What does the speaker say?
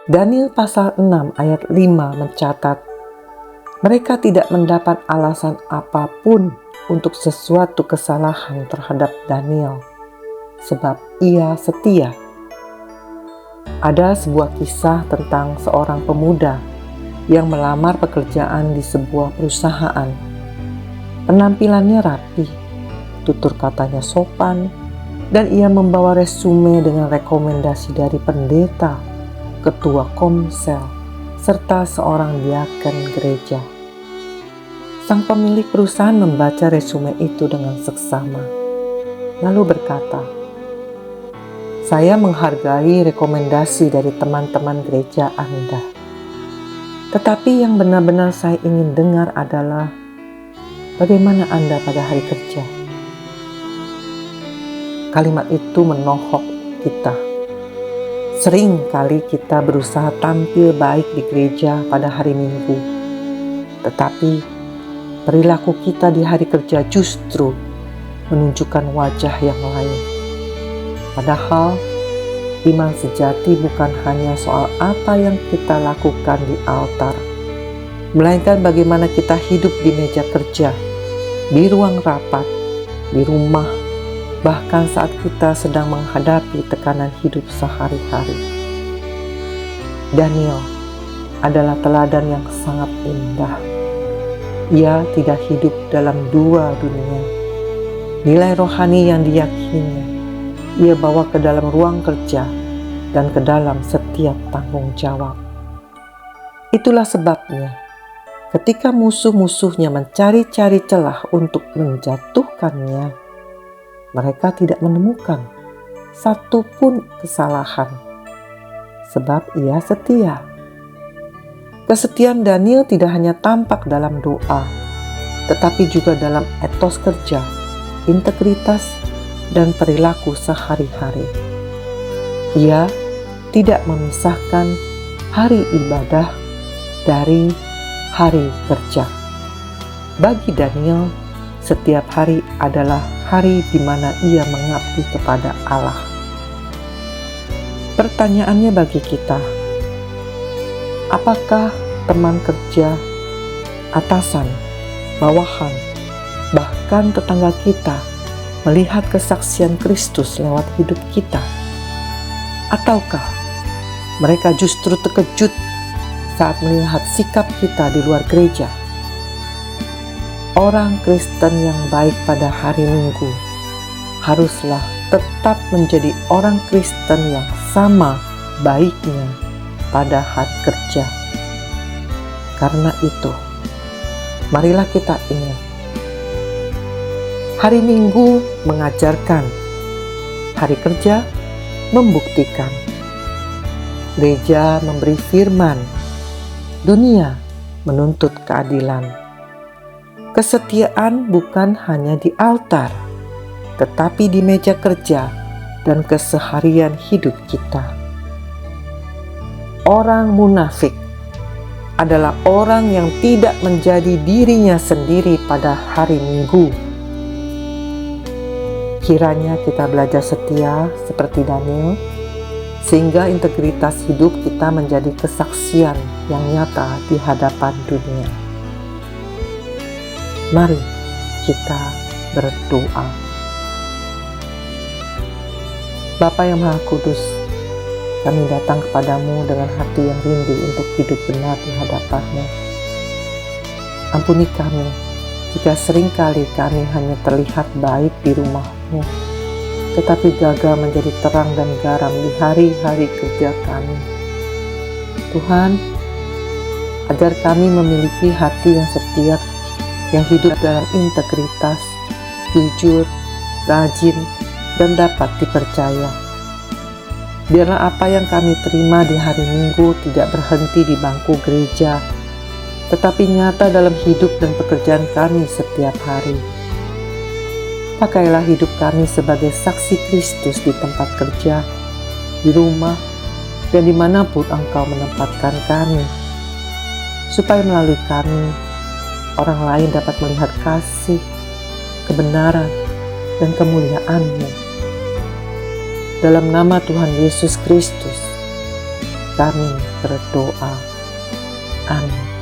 Daniel pasal 6 ayat 5 mencatat, mereka tidak mendapat alasan apapun untuk sesuatu kesalahan terhadap Daniel, sebab ia setia. Ada sebuah kisah tentang seorang pemuda yang melamar pekerjaan di sebuah perusahaan. Penampilannya rapi, tutur katanya sopan, dan ia membawa resume dengan rekomendasi dari pendeta, ketua komsel, serta seorang diaken gereja. Sang pemilik perusahaan membaca resume itu dengan seksama, lalu berkata, "Saya menghargai rekomendasi dari teman-teman gereja Anda. Tetapi yang benar-benar saya ingin dengar adalah bagaimana Anda pada hari kerja." Kalimat itu menohok kita. Sering kali kita berusaha tampil baik di gereja pada hari Minggu, tetapi perilaku kita di hari kerja justru menunjukkan wajah yang lain. Padahal iman sejati bukan hanya soal apa yang kita lakukan di altar, melainkan bagaimana kita hidup di meja kerja, di ruang rapat, di rumah, bahkan saat kita sedang menghadapi tekanan hidup sehari-hari. Daniel adalah teladan yang sangat indah. Ia tidak hidup dalam dua dunia. Nilai rohani yang diyakininya, ia bawa ke dalam ruang kerja dan ke dalam setiap tanggung jawab. Itulah sebabnya, ketika musuh-musuhnya mencari-cari celah untuk menjatuhkannya, mereka tidak menemukan satu pun kesalahan, sebab ia setia. Kesetiaan Daniel tidak hanya tampak dalam doa, tetapi juga dalam etos kerja, integritas, dan perilaku sehari-hari. Ia tidak memisahkan hari ibadah dari hari kerja. Bagi Daniel, setiap hari adalah hari di mana ia mengabdi kepada Allah. Pertanyaannya bagi kita, apakah teman kerja, atasan, bawahan, bahkan tetangga kita melihat kesaksian Kristus lewat hidup kita? Ataukah mereka justru terkejut saat melihat sikap kita di luar gereja? Orang Kristen yang baik pada hari Minggu haruslah tetap menjadi orang Kristen yang sama baiknya pada hari kerja. Karena itu, marilah kita ingat, hari Minggu mengajarkan, hari kerja membuktikan. Gereja memberi firman, dunia menuntut keadilan. Kesetiaan bukan hanya di altar, tetapi di meja kerja dan keseharian hidup kita. Orang munafik adalah orang yang tidak menjadi dirinya sendiri pada hari Minggu. Kiranya kita belajar setia seperti Daniel, sehingga integritas hidup kita menjadi kesaksian yang nyata di hadapan dunia. Mari kita berdoa. Bapa yang Maha Kudus, kami datang kepadamu dengan hati yang rindu untuk hidup benar di hadapan-Mu. Ampuni kami jika seringkali kami hanya terlihat baik di rumah-Mu, tetapi gagal menjadi terang dan garam di hari-hari kerja kami. Tuhan, ajar kami memiliki hati yang setia, yang hidup dalam integritas, jujur, rajin, dan dapat dipercaya. Biarlah apa yang kami terima di hari Minggu tidak berhenti di bangku gereja, tetapi nyata dalam hidup dan pekerjaan kami setiap hari. Pakailah hidup kami sebagai saksi Kristus di tempat kerja, di rumah, dan dimanapun Engkau menempatkan kami, supaya melalui kami, orang lain dapat melihat kasih, kebenaran, dan kemuliaan-Mu. Dalam nama Tuhan Yesus Kristus, kami berdoa. Amin.